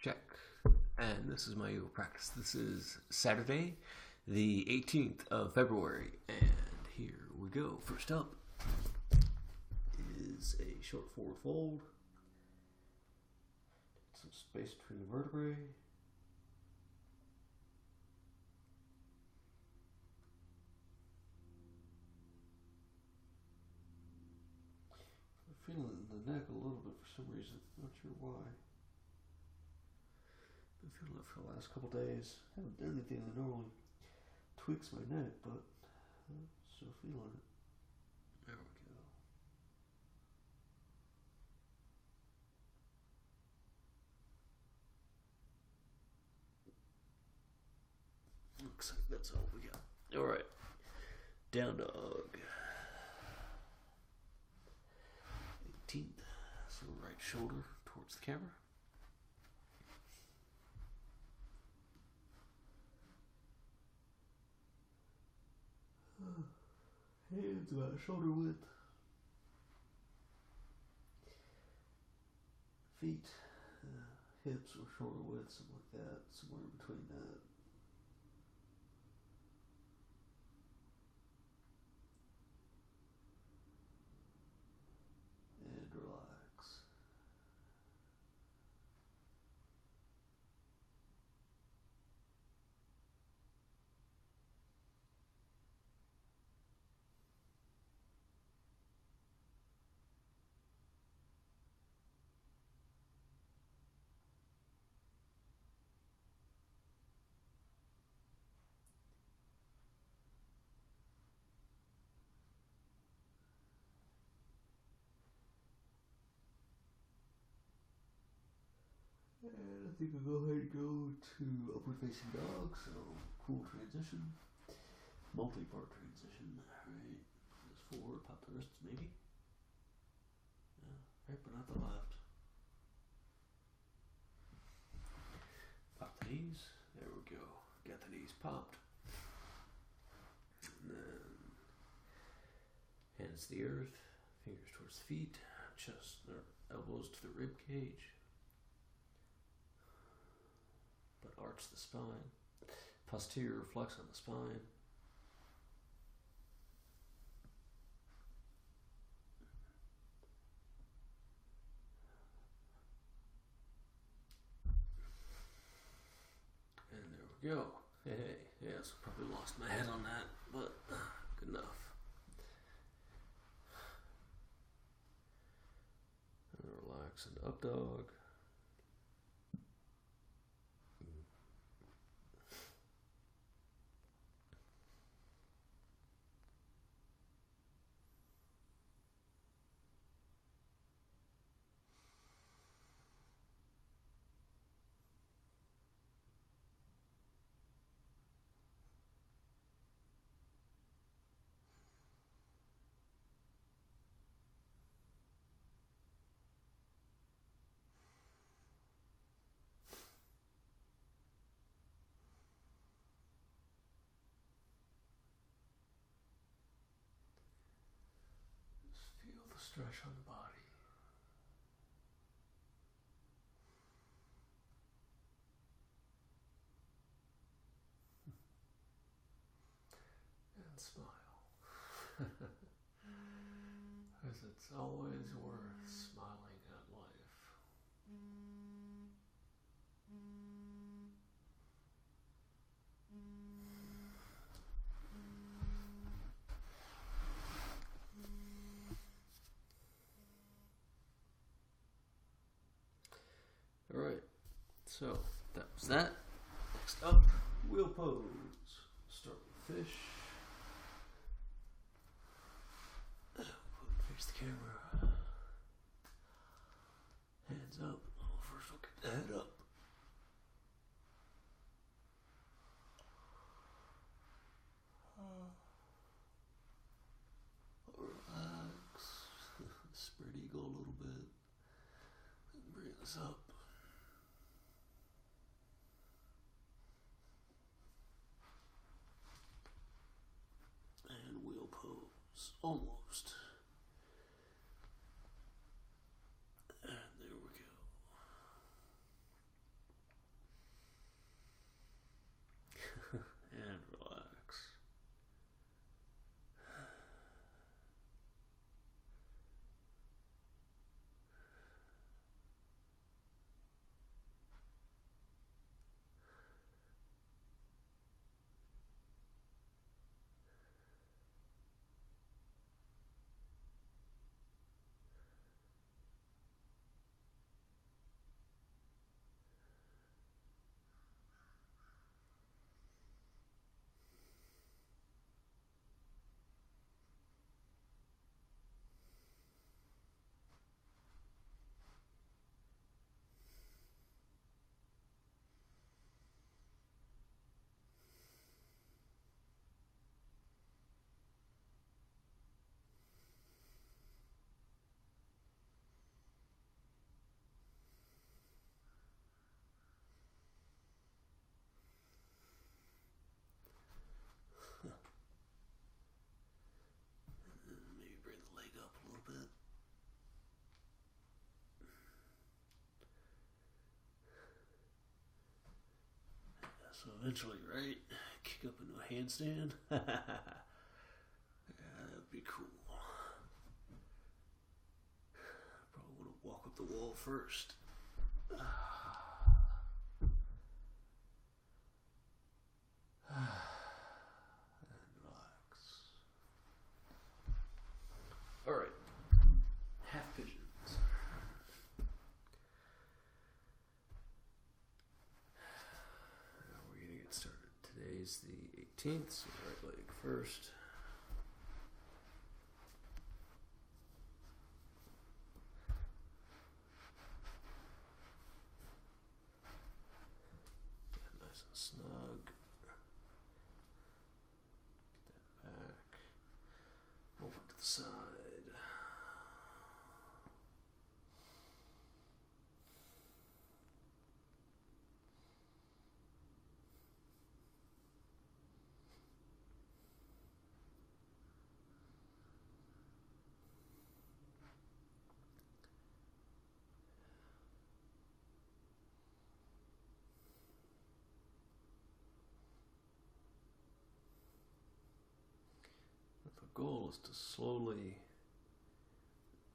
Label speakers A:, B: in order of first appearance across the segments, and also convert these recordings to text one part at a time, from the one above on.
A: check. And this is my yoga practice. This is Saturday, the 18th of February. And here we go. First up is a short forward fold. Some space between the vertebrae. I'm feeling the neck a little bit for some reason. Not sure why. Been feeling it for the last couple days. Haven't done anything that normally tweaks my neck, but I'm still feeling it. There we go. Looks like that's all we got. Alright. Down dog. 18th. So right shoulder towards the camera. Hands about shoulder width. Feet, hips or shoulder width, something like that. Somewhere in between that. And relax. And I think I'll go ahead and go to upward facing dog, so cool transition. Multi-part transition, right? Just forward, pop the wrists maybe. Yeah, right, but not the left. Pop the knees, there we go. Got the knees popped. And then hands to the earth, fingers towards the feet, chest or elbows to the rib cage. But arch the spine. Posterior flex on the spine. And there we go. Hey, yes, probably lost my head on that, but good enough. And relax into up dog. Feel the stretch on the body. And smile. Because it's always worth smiling at life. Alright, so that was that. Next up, wheel pose. Start with fish. Face the camera. Hands up. First we'll get the head up. Relax. Spread eagle a little bit. And bring this up. And wheel pose. Almost. And there we go. So eventually, right? Kick up into a handstand. Yeah, that would be cool. Probably want to walk up the wall first. And relax. Alright. Half pigeons. Now we're going to get started. Today's the 18th, so right leg first. Nice and snug. Get that back. Over to the side. The goal is to slowly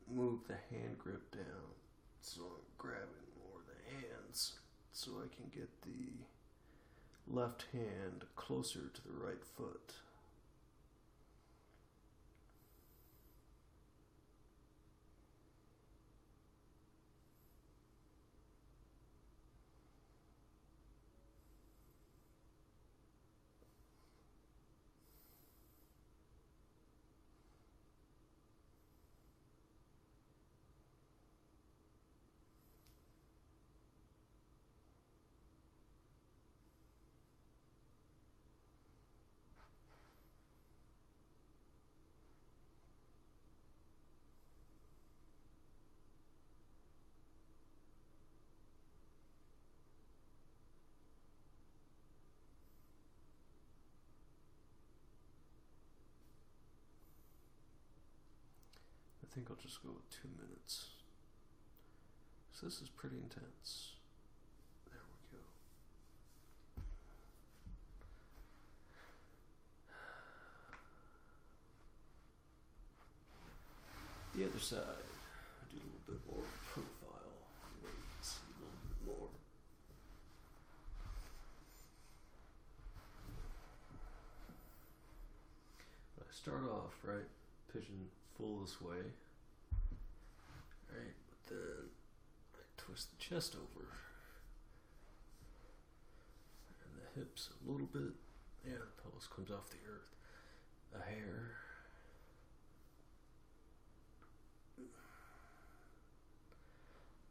A: move the hand grip down, so I'm grabbing more of the hands so I can get the left hand closer to the right foot. I think I'll just go with 2 minutes. So this is pretty intense. There we go. The other side, I do a little bit more profile. Wait, see a little bit more. I start off, right, pigeon full this way. Right, but then I twist the chest over. And the hips a little bit. Yeah, the pelvis comes off the earth. A hair.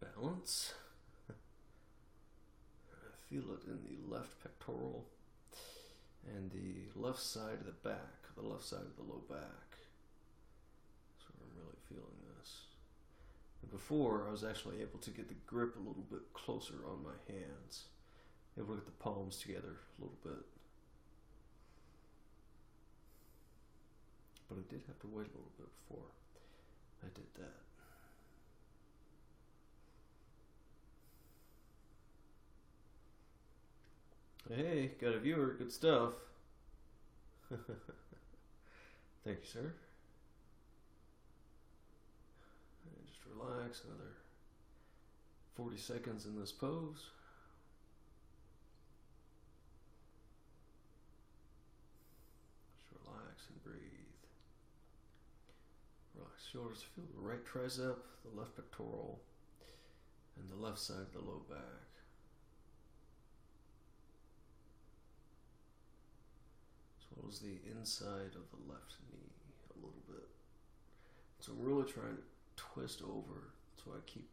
A: Balance. I feel it in the left pectoral and the left side of the back, the left side of the low back. So I'm really feeling this. And before, I was actually able to get the grip a little bit closer on my hands. Able to get the palms together a little bit. But I did have to wait a little bit before I did that. Hey, got a viewer, good stuff. Thank you, sir. And just relax, another 40 seconds in this pose. Just relax and breathe. Relax shoulders, feel the right tricep, the left pectoral, and the left side of the low back. As well as the inside of the left knee a little bit. So I'm really trying to twist over, so I keep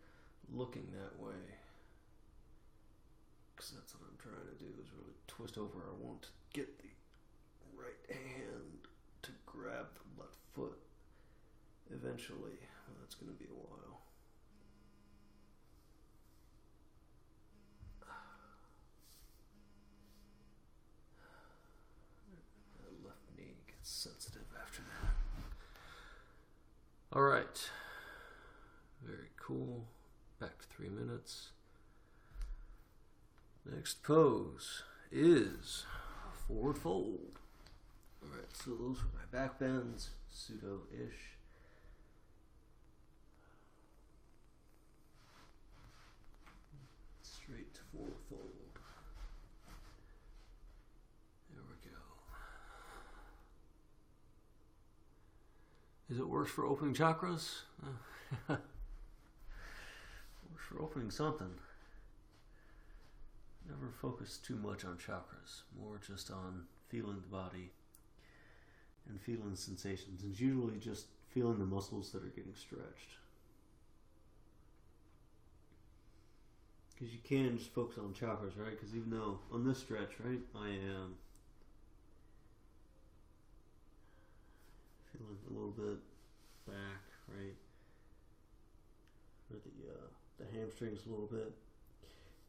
A: looking that way. Because that's what I'm trying to do, is really twist over. I want to get the right hand to grab the left foot eventually. Well, that's going to be a while. That left knee gets sensitive after that. All right. Very cool. Back to 3 minutes. Next pose is forward fold. Alright, so those are my back bends, pseudo-ish. Straight to forward fold. There we go. Is it worse for opening chakras? Worse for opening something. Never focus too much on chakras, more just on feeling the body and feeling sensations. It's usually just feeling the muscles that are getting stretched. Because you can just focus on chakras, right? Because even though on this stretch, right, I am feeling a little bit back, right, or the hamstrings a little bit.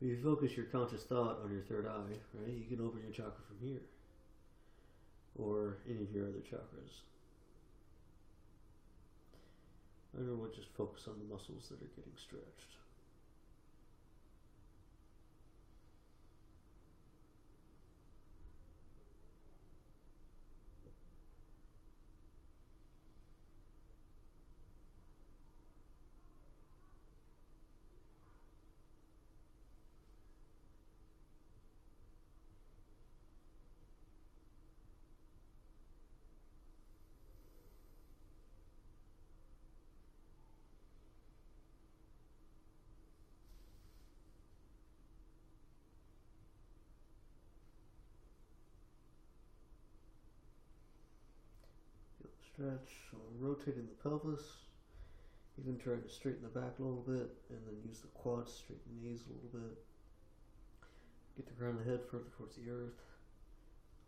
A: If you focus your conscious thought on your third eye, right, you can open your chakra from here, or any of your other chakras. I don't know, just focus on the muscles that are getting stretched. Stretch, so rotating the pelvis, even trying to straighten the back a little bit, and then use the quads, straighten the knees a little bit. Get the crown of the head further towards the earth.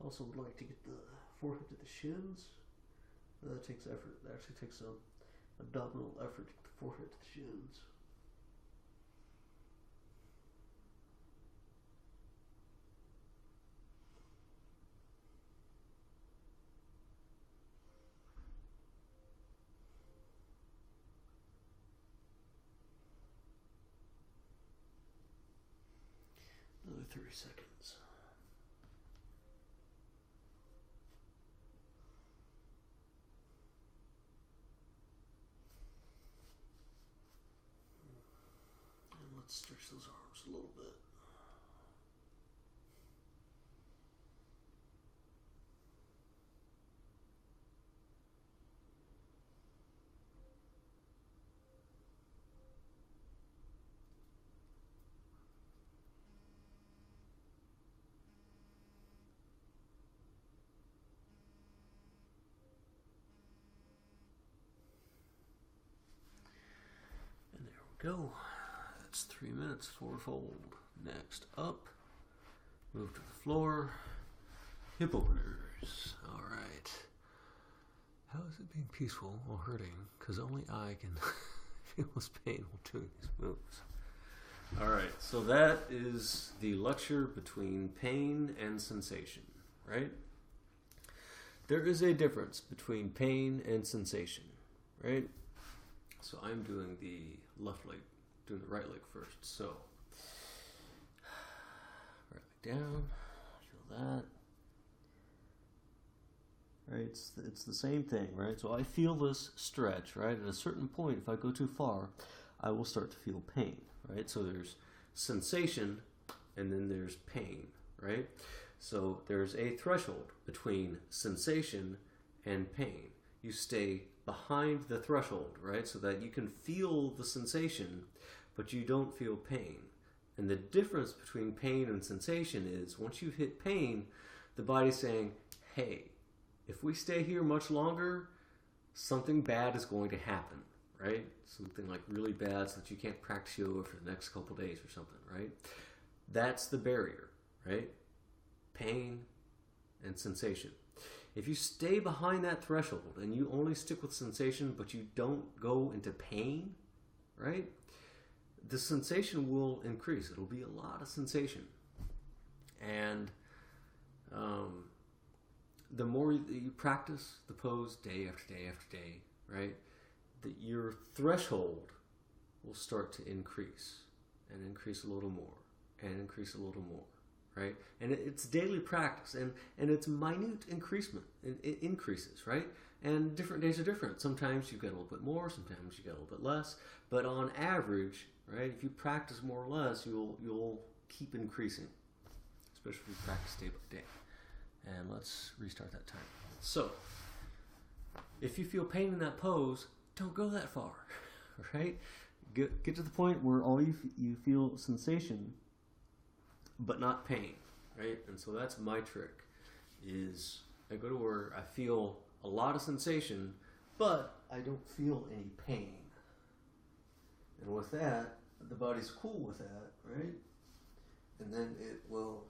A: Also would like to get the forehead to the shins. That takes effort. It actually takes some abdominal effort to get the forehead to the shins. Another 30 seconds. And let's stretch those arms a little bit. Go. That's 3 minutes, forward fold. Next up, move to the floor, hip openers. All right. How is it being peaceful while hurting? Because only I can feel this pain while doing these moves. All right, so that is the lecture between pain and sensation, right? There is a difference between pain and sensation, right? So I'm doing the left leg, doing the right leg first. So, right leg down, feel that. Right, it's the same thing, right? So I feel this stretch, right? At a certain point, if I go too far, I will start to feel pain, right? So there's sensation, and then there's pain, right? So there's a threshold between sensation and pain. You stay behind the threshold, right? So that you can feel the sensation, but you don't feel pain. And the difference between pain and sensation is once you've hit pain, the body's saying, hey, if we stay here much longer, something bad is going to happen, right? Something like really bad so that you can't practice yoga for the next couple days or something, right? That's the barrier, right? Pain and sensation. If you stay behind that threshold and you only stick with sensation but you don't go into pain, right? The sensation will increase. It'll be a lot of sensation. And the more you practice the pose day after day after day, right, that your threshold will start to increase and increase a little more and increase a little more,
B: right? And it's daily practice, and it's minute increasement, it increases, right? And different days are different. Sometimes you get a little bit more, sometimes you get a little bit less, but on average, right, if you practice more or less, you'll keep increasing, especially if you practice day by day. And let's restart that time. So, if you feel pain in that pose, don't go that far, right? Get to the point where all you feel sensation, but not pain, right? And so that's my trick, is I go to where I feel a lot of sensation, but I don't feel any pain. And with that, the body's cool with that, right? And then it will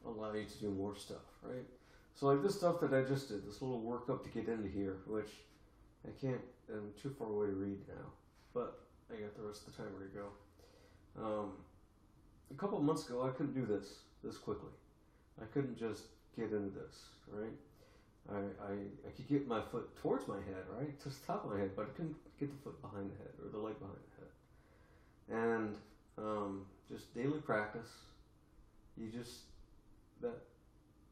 B: allow you to do more stuff, right? So like this stuff that I just did, this little workup to get into here, which I'm too far away to read now, but I got the rest of the time ready to go. A couple of months ago, I couldn't do this quickly. I couldn't just get into this, right? I could get my foot towards my head, right, to the top of my head, but I couldn't get the foot behind the head or the leg behind the head. And just daily practice,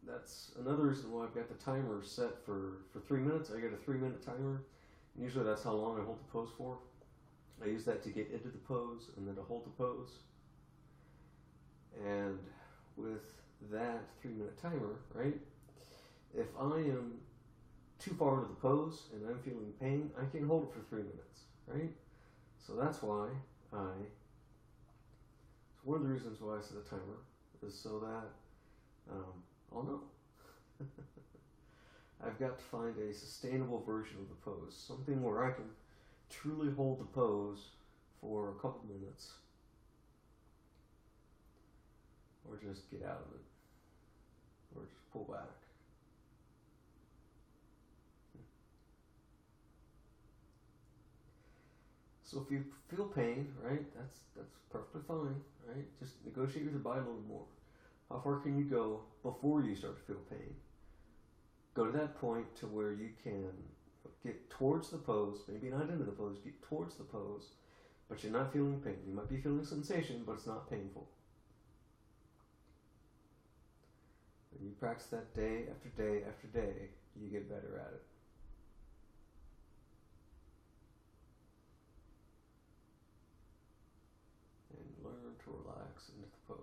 B: that's another reason why I've got the timer set for 3 minutes. I got a 3-minute timer. And usually that's how long I hold the pose for. I use that to get into the pose and then to hold the pose. And with that 3-minute timer, right, if I am too far into the pose and I'm feeling pain, I can hold it for 3 minutes, right? So that's why one of the reasons why I set a timer is so that I'll know. I've got to find a sustainable version of the pose, something where I can truly hold the pose for a couple minutes, or just get out of it, or just pull back. So if you feel pain, right, that's perfectly fine, right? Just negotiate with your body a little more. How far can you go before you start to feel pain? Go to that point to where you can get towards the pose, maybe not into the pose, get towards the pose, but you're not feeling pain. You might be feeling sensation, but it's not painful. When you practice that day after day after day, you get better at it. And learn to relax into the pose.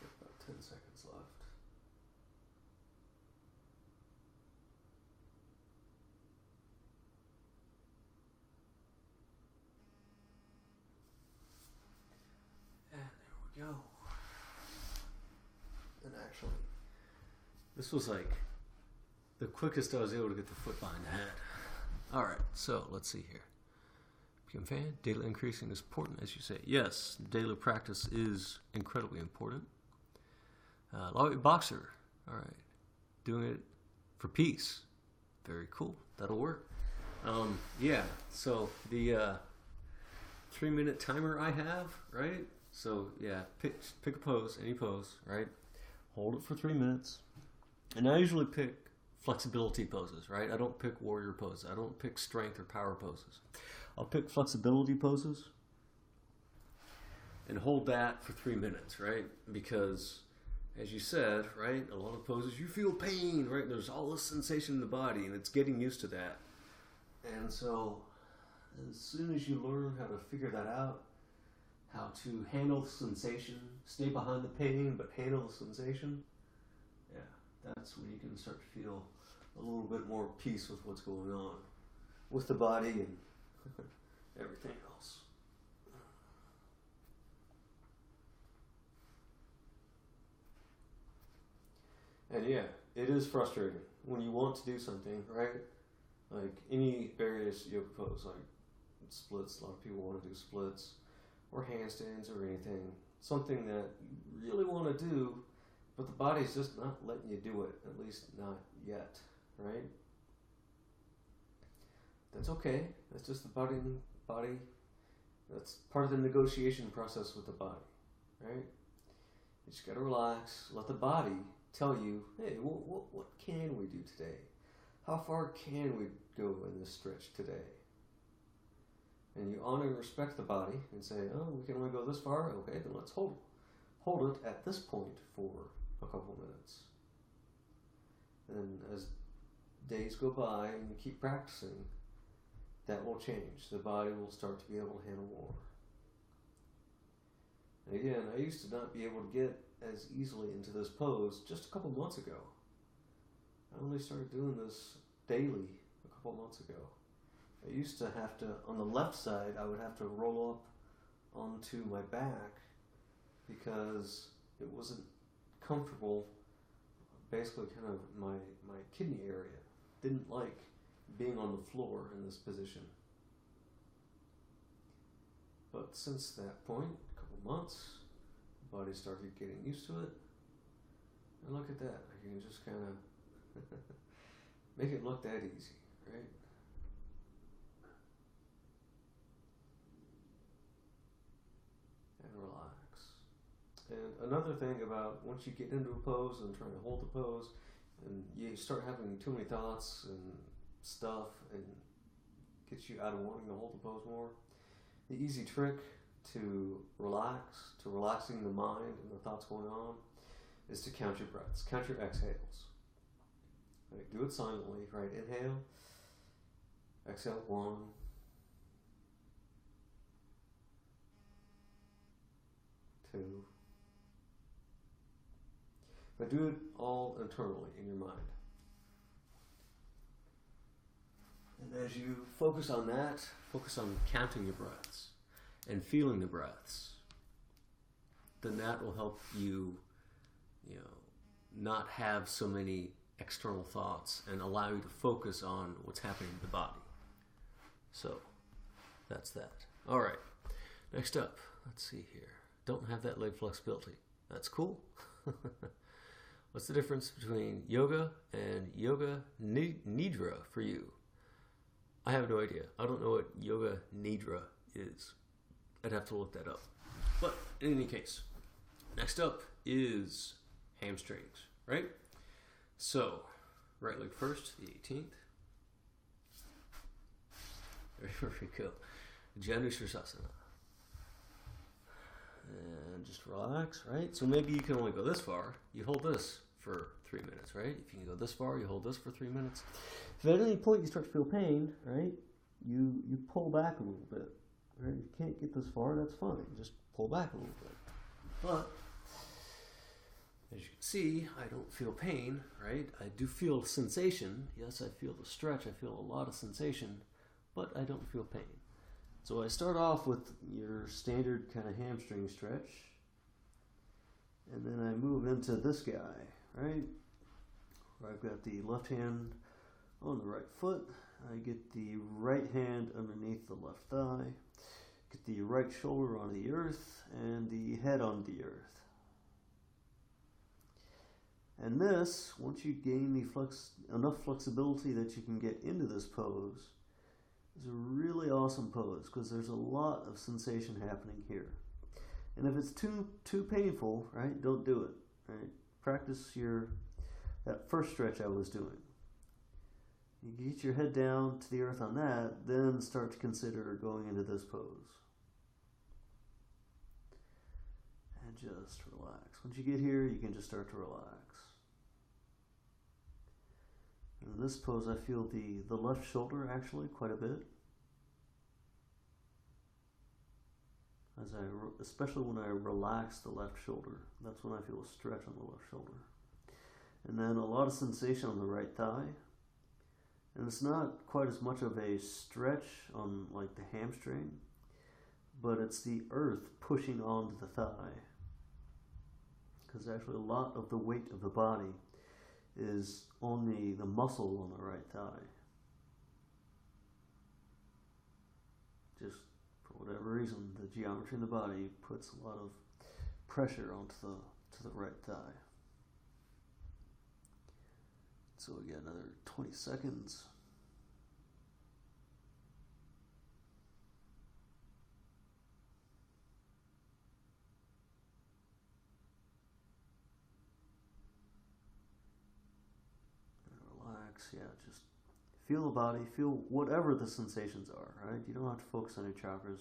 B: About 10 seconds left. And there we go. And actually, this was like the quickest I was able to get the foot behind the head. Alright, so let's see here. Become fan, daily increasing is important, as you say. Yes, daily practice is incredibly important. Lightweight boxer, alright. Doing it for peace. Very cool. That'll work. Yeah, so the 3-minute timer I have, right? So yeah, pick a pose, any pose, right? Hold it for 3 minutes. And I usually pick flexibility poses, right? I don't pick warrior poses. I don't pick strength or power poses. I'll pick flexibility poses and hold that for 3 minutes, right? Because, as you said, right, a lot of poses, you feel pain, right? There's all this sensation in the body, and it's getting used to that. And so, as soon as you learn how to figure that out, how to handle the sensation, stay behind the pain, but handle the sensation, yeah, that's when you can start to feel a little bit more peace with what's going on with the body and everything else. And yeah, it is frustrating when you want to do something, right? Like any various yoga pose, like splits. A lot of people want to do splits or handstands or anything. Something that you really want to do, but the body's just not letting you do it, at least not yet, right? That's okay. That's just the body. That's part of the negotiation process with the body, right? You just gotta relax. Let the body tell you, hey, what can we do today? How far can we go in this stretch today? And you honor and respect the body and say, oh, we can only go this far? Okay, then let's hold it at this point for a couple minutes. And as days go by and you keep practicing, that will change. The body will start to be able to handle more. And again, I used to not be able to get as easily into this pose just a couple months ago. I only started doing this daily a couple months ago. I used to have to, on the left side, I would have to roll up onto my back because it wasn't comfortable, basically kind of my kidney area. Didn't like being on the floor in this position. But since that point, a couple months, the body started getting used to it. And look at that, I can just kind of make it look that easy, right? And relax. And another thing about once you get into a pose and trying to hold the pose, and you start having too many thoughts and stuff and gets you out of wanting to hold the pose more, the easy trick to relaxing the mind and the thoughts going on, is to count your breaths, count your exhales. Right, do it silently, right? Inhale, exhale, 1, 2. But do it all internally in your mind. And as you focus on that, focus on counting your breaths and feeling the breaths, then that will help you, not have so many external thoughts and allow you to focus on what's happening in the body. So, that's that. All right. Next up, let's see here. Don't have that leg flexibility. That's cool. What's the difference between yoga and yoga nidra for you? I have no idea. I don't know what yoga nidra is. I'd have to look that up. But in any case, next up is hamstrings, right? So, right leg first, the 18th. There we go. Janu Sirsasana. And just relax, right? So maybe you can only go this far. You hold this for 3 minutes, right? If you can go this far, you hold this for 3 minutes. If at any point you start to feel pain, right, you pull back a little bit. Right? If you can't get this far, that's fine. Just pull back a little bit. But as you can see, I don't feel pain, right? I do feel sensation. Yes, I feel the stretch. I feel a lot of sensation, but I don't feel pain. So I start off with your standard kind of hamstring stretch, and then I move into this guy, right? Where I've got the left hand on the right foot. I get the right hand underneath the left thigh, get the right shoulder on the earth, and the head on the earth. And this, once you gain the enough flexibility that you can get into this pose, is a really awesome pose because there's a lot of sensation happening here. And if it's too painful, right, don't do it. Right? Practice that first stretch I was doing. You get your head down to the earth on that, then start to consider going into this pose. And just relax. Once you get here, you can just start to relax. In this pose, I feel the left shoulder actually quite a bit. Especially when I relax the left shoulder. That's when I feel a stretch on the left shoulder. And then a lot of sensation on the right thigh. And it's not quite as much of a stretch on like the hamstring, but it's the earth pushing onto the thigh. Because actually a lot of the weight of the body is on the muscle on the right thigh. Just for whatever reason, the geometry in the body puts a lot of pressure onto the right thigh.
A: So we got another 20 seconds. Relax, yeah, just feel the body, feel whatever the sensations are, right? You don't have to focus on your chakras.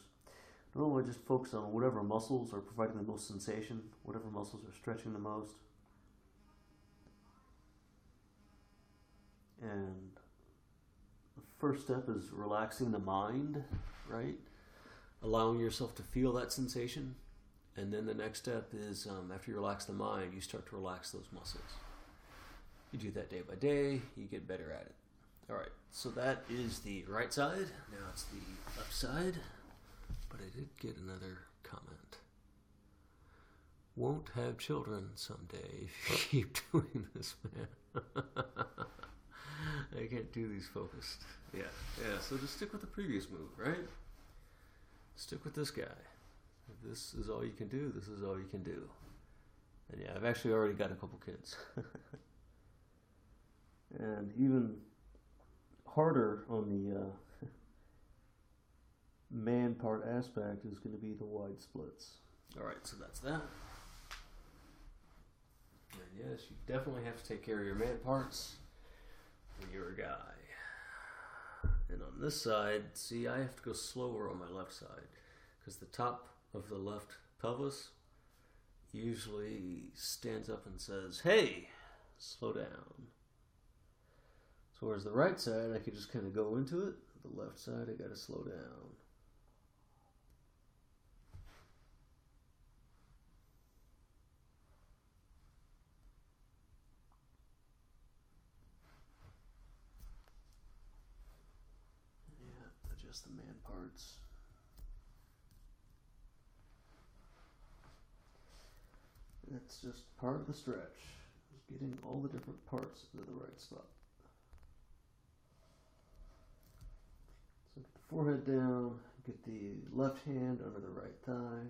A: Normally just focus on whatever muscles are providing the most sensation, whatever muscles are stretching the most. And the first step is relaxing the mind, right? Allowing yourself to feel that sensation. And then the next step is after you relax the mind, you start to relax those muscles. You do that day by day, you get better at it. All right, so that is the right side. Now it's the left side. But I did get another comment. Won't have children someday if you keep doing this, man. I can't do these focused. Yeah, so just stick with the previous move, right? Stick with this guy. If this is all you can do, this is all you can do. And yeah, I've actually already got a couple kids. And even harder on the man part aspect is going to be the wide splits. Alright, so that's that. And yes, you definitely have to take care of your man parts when you're a guy. And on this side, see, I have to go slower on my left side because the top of the left pelvis usually stands up and says, hey, slow down. So whereas the right side, I could just kind of go into it. The left side, I got to slow down. Adjust the man parts. It's just part of the stretch. Just getting all the different parts into the right spot. So get the forehead down, get the left hand under the right thigh.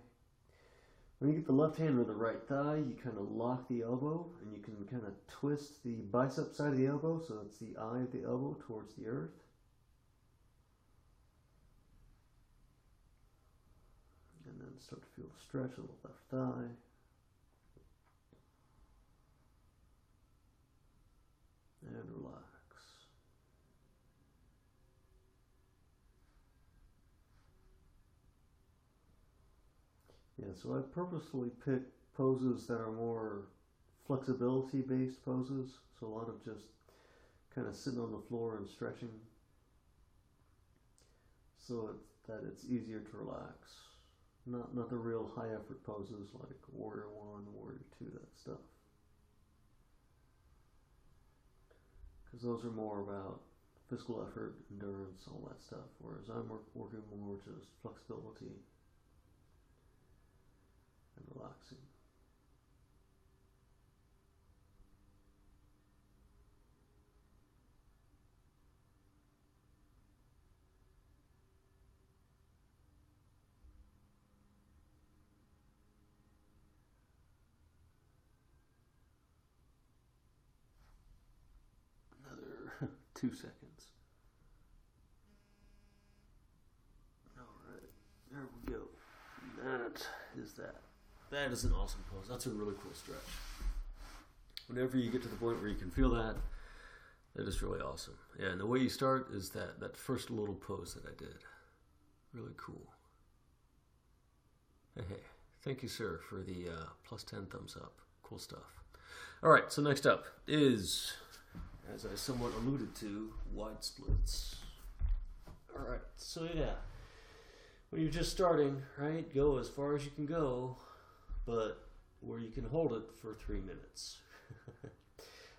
A: When you get the left hand under the right thigh, you kind of lock the elbow and you can kind of twist the bicep side of the elbow so it's the eye of the elbow towards the earth. And then start to feel the stretch of the left thigh. And relax. Yeah, so I purposefully pick poses that are more flexibility based poses. So a lot of just kind of sitting on the floor and stretching so that it's easier to relax. Not the real high effort poses like Warrior 1, Warrior 2, that stuff. Because those are more about physical effort, endurance, all that stuff. Whereas I'm working more just flexibility and relaxing. Another 2 seconds. Alright, there we go. That is that. That is an awesome pose. That's a really cool stretch. Whenever you get to the point where you can feel that, that is really awesome. Yeah, and the way you start is that first little pose that I did. Really cool. Hey, thank you, sir, for the plus 10 thumbs up. Cool stuff. Alright, so next up is, as I somewhat alluded to, wide splits. Alright, so yeah. When you're just starting, right, go as far as you can go, but where you can hold it for 3 minutes.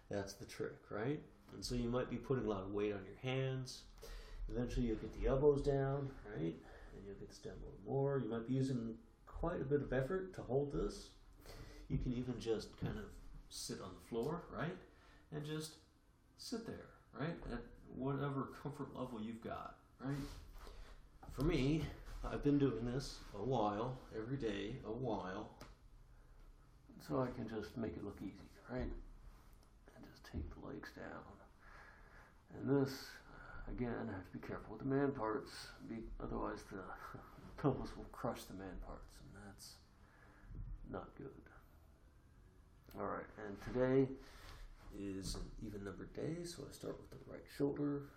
A: That's the trick, right? And so you might be putting a lot of weight on your hands. Eventually you'll get the elbows down, right? And you'll get this down a little more. You might be using quite a bit of effort to hold this. You can even just kind of sit on the floor, right? And just sit there, right? At whatever comfort level you've got, right? For me, I've been doing this a while, every day, a while. So I can just make it look easy, right? And just
B: take the legs down. And this, again, I have to be careful with the man parts, otherwise the pelvis will crush the man parts, and that's not good. Alright, and today is an even numbered day, so I start with the right shoulder,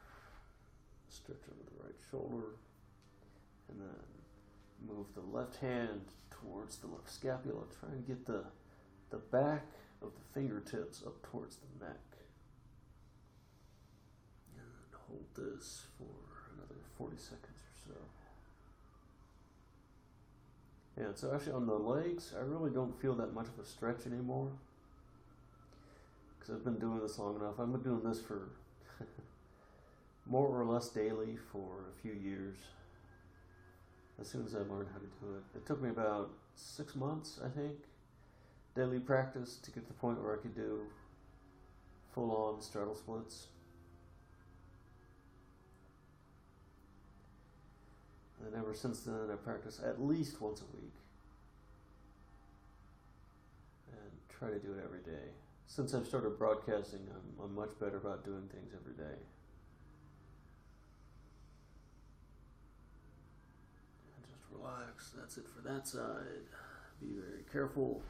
B: stretch over the right shoulder, and then move the left hand towards the left scapula, trying to get the back of the fingertips up towards the neck. And hold this for another 40 seconds or so. Yeah, so actually on the legs, I really don't feel that much of a stretch anymore, because I've been doing this long enough. I've been doing this for more or less daily for a few years. As soon as I learned how to do it. It took me about 6 months, I think, daily practice to get to the point where I could do full-on straddle splits. And ever since then, I practice at least once a week. And try to do it every day. Since I've started broadcasting, I'm much better about doing things every day. And just relax. That's it for that side. Be very careful.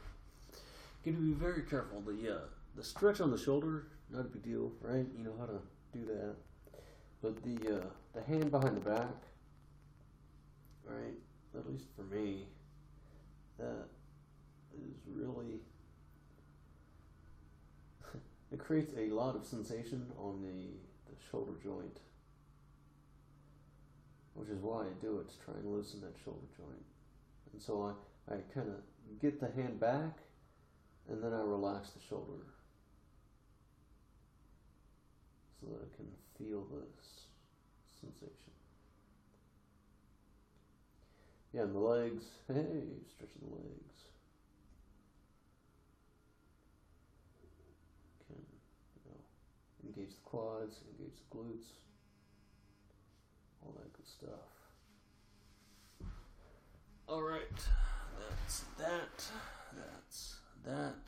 B: Got to be very careful. The stretch on the shoulder, not a big deal, right? You know how to do that. But the hand behind the back, right? At least for me, that is really it creates a lot of sensation on the shoulder joint, which is why I do it, to try and loosen that shoulder joint. And so I kind of get the hand back, and then I relax the shoulder so that I can feel this sensation. Yeah, and the legs, hey, stretching the legs. Can, engage the quads, engage the glutes, all that good stuff. Alright, that's that. That's that.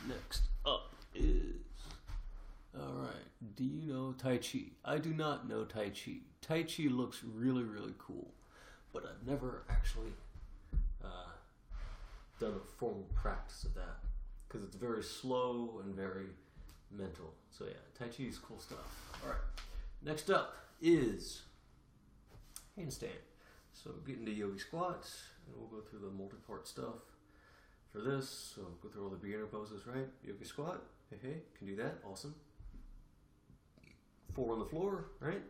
B: Next up is, alright, do you know Tai Chi? I do not know Tai Chi. Tai Chi looks really, really cool, but I've never actually done a formal practice of that, because it's very slow and very mental. So yeah, Tai Chi is cool stuff. Alright, next up is handstand. So get into yogi squats, and we'll go through the multi-part stuff for this. So go through all the beginner poses, right? Yogi squat, hey, can do that, awesome. 4 on the floor, right?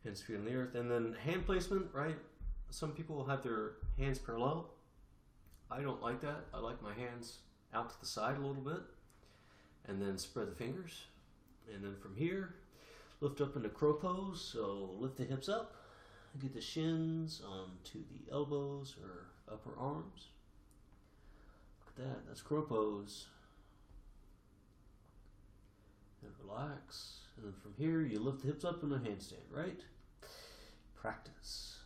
B: Hands, feet on the earth, and then hand placement, right? Some people will have their hands parallel. I don't like that. I like my hands out to the side a little bit, and then spread the fingers. And then from here, lift up into crow pose. So lift the hips up, get the shins onto the elbows or upper arms. Look at that, that's crow pose. And relax. And then from here, you lift the hips up in a handstand, right? Practice.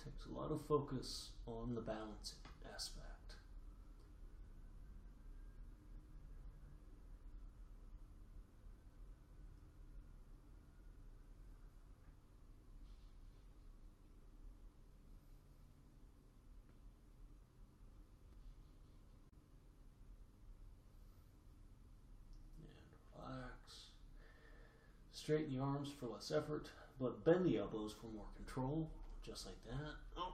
B: Takes a lot of focus on the balancing aspect. Straighten the arms for less effort, but bend the elbows for more control, just like that. Oh,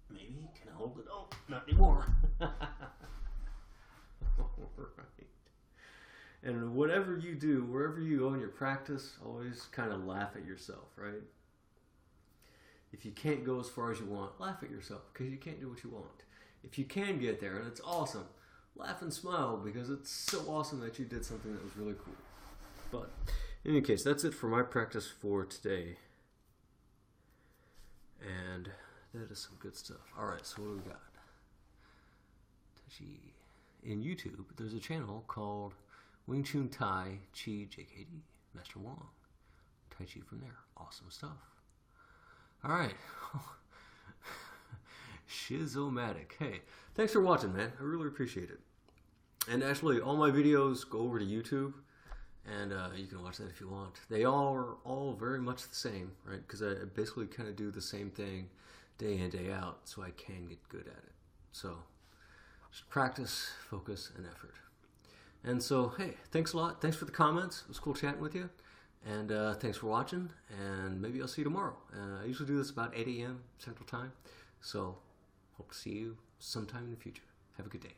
B: maybe, can I hold it? Oh, not anymore. All right. And whatever you do, wherever you go in your practice, always kind of laugh at yourself, right? If you can't go as far as you want, laugh at yourself, because you can't do what you want. If you can get there, and it's awesome, laugh and smile, because it's so awesome that you did something that was really cool. But in any case, that's it for my practice for today. And that is some good stuff. Alright, so what do we got? Tai Chi. In YouTube, there's a channel called Wing Chun Tai Chi JKD, Master Wong. Tai Chi from there. Awesome stuff. Alright. Shizomatic. Hey, thanks for watching, man. I really appreciate it. And actually, all my videos go over to YouTube, and you can watch that if you want. They are all very much the same, right? Because I basically kind of do the same thing day in, day out, so I can get good at it. So, just practice, focus, and effort. And so, hey, thanks a lot. Thanks for the comments. It was cool chatting with you. And thanks for watching, and maybe I'll see you tomorrow. I usually do this about 8 a.m. Central Time, so hope to see you sometime in the future. Have a good day.